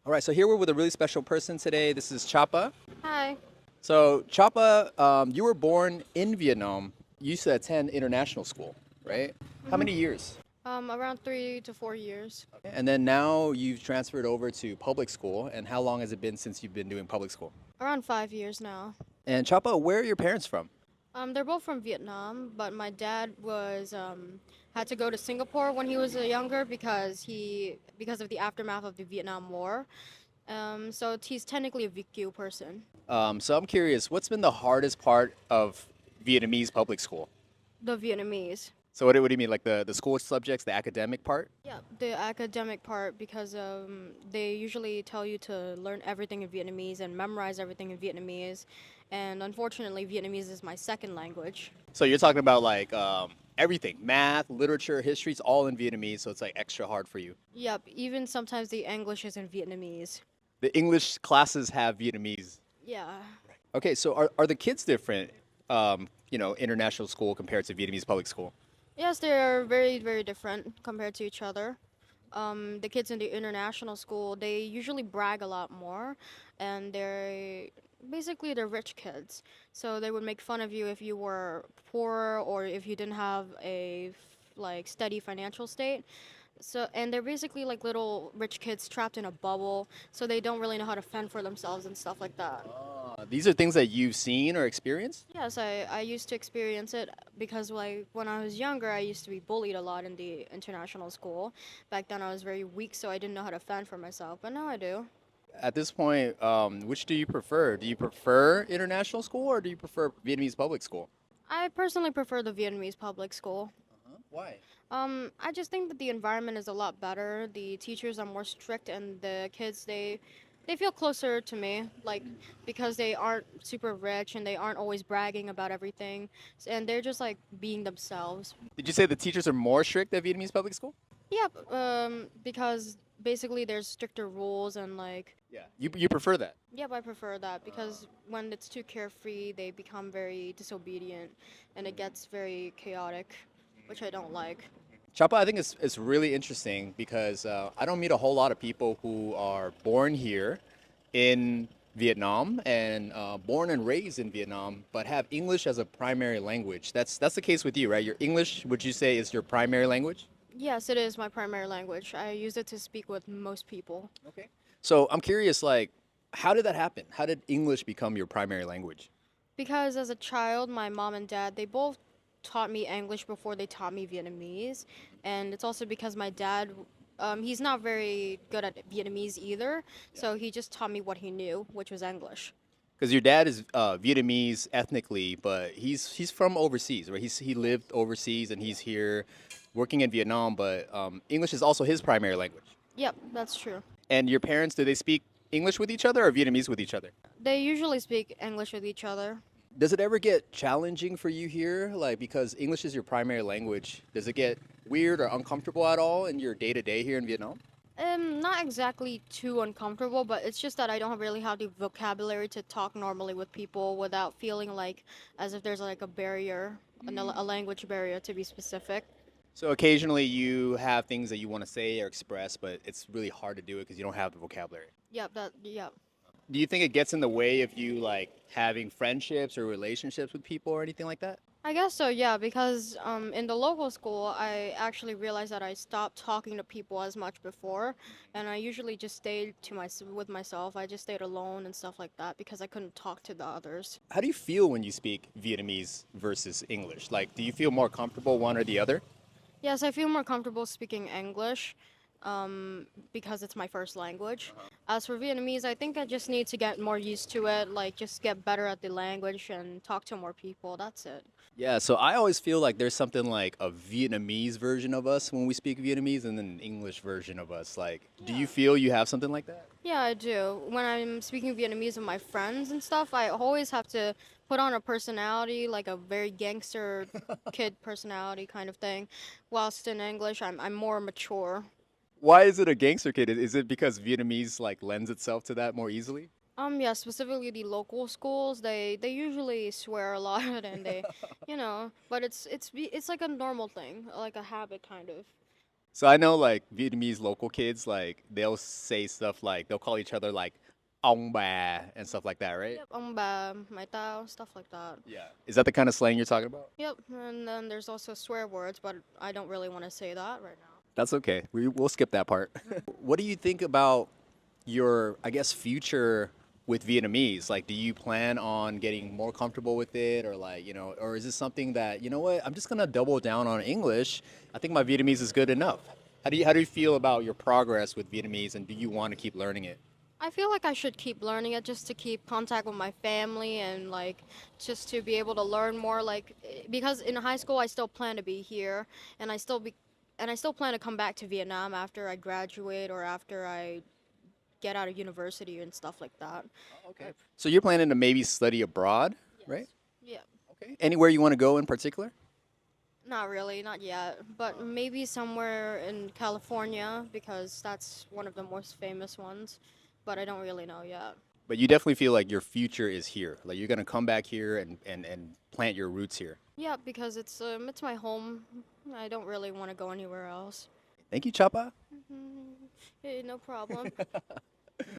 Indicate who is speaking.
Speaker 1: All right, so here we're with a really special person today. This is Chapa.
Speaker 2: Hi.
Speaker 1: So, Chapa, you were born in Vietnam. You used to attend international school,
Speaker 2: Yep.
Speaker 1: right? How
Speaker 2: hmm
Speaker 1: many years?
Speaker 2: Around 3 to 4 years.
Speaker 1: And then now you've transferred over to public school. And how long has it been since you've been doing public school?
Speaker 2: Around 5 years now.
Speaker 1: And Chapa, where are your parents from?
Speaker 2: They're both from Vietnam, but my dad was had to go to Singapore when he was younger because of the aftermath of the Vietnam War. So he's technically a VQ person.
Speaker 1: So I'm curious, what's been the hardest part of Vietnamese public school?
Speaker 2: The Vietnamese.
Speaker 1: So what do you mean, like the school subjects, the academic part?
Speaker 2: Yeah, the academic part because they usually tell you to learn everything in Vietnamese and memorize everything in Vietnamese, and unfortunately, Vietnamese is my second language.
Speaker 1: So you're talking about like everything, math, literature, history, it's all in Vietnamese, so it's like extra hard for you.
Speaker 2: Yep, even sometimes the English is in Vietnamese.
Speaker 1: The English classes have Vietnamese.
Speaker 2: Yeah.
Speaker 1: Okay, so are the kids different, international school compared to Vietnamese public school?
Speaker 2: Yes, they are very, very different compared to each other. The kids in the international school, they usually brag a lot more, and they're rich kids. So they would make fun of you if you were poor or if you didn't have like steady financial state. So and they're basically like little rich kids trapped in a bubble, so they don't really know how to fend for themselves and stuff like that.
Speaker 1: These are things that you've seen or experienced?
Speaker 2: Yes, I used to experience it because like when I was younger, I used to be bullied a lot in the international school. Back then I was very weak, so I didn't know how to fend for myself, but now I do.
Speaker 1: At this point, which do you prefer? Do you prefer international school or do you prefer Vietnamese public school?
Speaker 2: I personally prefer the Vietnamese public school.
Speaker 1: Why?
Speaker 2: I just think that the environment is a lot better. The teachers are more strict, and the kids they feel closer to me, like because they aren't super rich and they aren't always bragging about everything, and they're just like being themselves.
Speaker 1: Did you say the teachers are more strict at Vietnamese public school?
Speaker 2: Yep, because basically there's stricter rules and like,
Speaker 1: Yeah. You prefer that?
Speaker 2: yep, I prefer that because when it's too carefree, they become very disobedient and it gets very chaotic, which I don't like.
Speaker 1: Chapa, I think it's really interesting because I don't meet a whole lot of people who are born here in Vietnam and born and raised in Vietnam, but have English as a primary language. That's the case with you, right? Your English, would you say, is your primary language?
Speaker 2: Yes, it is my primary language. I use it to speak with most people.
Speaker 1: Okay. So I'm curious, like, how did that happen? How did English become your primary language?
Speaker 2: Because as a child, my mom and dad, they both taught me English before they taught me Vietnamese. And it's also because my dad, he's not very good at Vietnamese either. So he just taught me what he knew, which was English.
Speaker 1: Because your dad is Vietnamese ethnically, but he's from overseas, right? He lived overseas and he's here working in Vietnam, but English is also his primary language.
Speaker 2: Yep, that's true.
Speaker 1: And your parents, do they speak English with each other or Vietnamese with each other?
Speaker 2: They usually speak English with each other.
Speaker 1: Does it ever get challenging for you here? Like, because English is your primary language, does it get weird or uncomfortable at all in your day to day here in Vietnam?
Speaker 2: Not exactly too uncomfortable, but it's just that I don't really have the vocabulary to talk normally with people without feeling like as if there's like a barrier, a language barrier to be specific.
Speaker 1: So occasionally you have things that you want to say or express, but it's really hard to do it because you don't have the vocabulary.
Speaker 2: Yep.
Speaker 1: Do you think it gets in the way of you like having friendships or relationships with people or anything like that?
Speaker 2: I guess so, yeah, because in the local school, I actually realized that I stopped talking to people as much before, and I usually just stayed with myself. I just stayed alone and stuff like that because I couldn't talk to the others.
Speaker 1: How do you feel when you speak Vietnamese versus English? Like, do you feel more comfortable one or the other?
Speaker 2: Yes, I feel more comfortable speaking English because it's my first language. As for Vietnamese, I think I just need to get more used to it, like just get better at the language and talk to more people. That's it.
Speaker 1: Yeah, so I always feel like there's something like a Vietnamese version of us when we speak Vietnamese and then an English version of us. Like, do you feel you have something like that?
Speaker 2: Yeah, I do. When I'm speaking Vietnamese with my friends and stuff, I always have to put on a personality, like a very gangster kid personality kind of thing. Whilst in English, I'm more mature.
Speaker 1: Why is it a gangster kid? Is it because Vietnamese like lends itself to that more easily?
Speaker 2: Yeah, specifically the local schools, they usually swear a lot and they, but it's like a normal thing, like a habit kind of.
Speaker 1: So I know like Vietnamese local kids, like they'll say stuff like they'll call each other like ông bà and stuff like that, right?
Speaker 2: Yep, bà, mày tao, stuff like that.
Speaker 1: Yeah. Is that the kind of slang you're talking about?
Speaker 2: Yep, and then there's also swear words, but I don't really want to say that right now.
Speaker 1: That's okay. We'll skip that part. What do you think about your, I guess, future with Vietnamese? Like, do you plan on getting more comfortable with it, or like, or is this something that, you know what, I'm just gonna double down on English. I think my Vietnamese is good enough. How do you feel about your progress with Vietnamese, and do you want to keep learning it?
Speaker 2: I feel like I should keep learning it just to keep contact with my family and like just to be able to learn more because in high school I still plan to be here and I still plan to come back to Vietnam after I graduate or after I get out of university and stuff like that.
Speaker 1: Okay. So you're planning to maybe study abroad, right?
Speaker 2: Yes. Yeah.
Speaker 1: Okay. Anywhere you want to go in particular?
Speaker 2: Not really, not yet, but maybe somewhere in California because that's one of the most famous ones, but I don't really know yet.
Speaker 1: But you definitely feel like your future is here. Like you're gonna come back here and plant your roots here.
Speaker 2: Yeah, because it's my home. I don't really want to go anywhere else.
Speaker 1: Thank you, Chapa.
Speaker 2: Hey, no problem.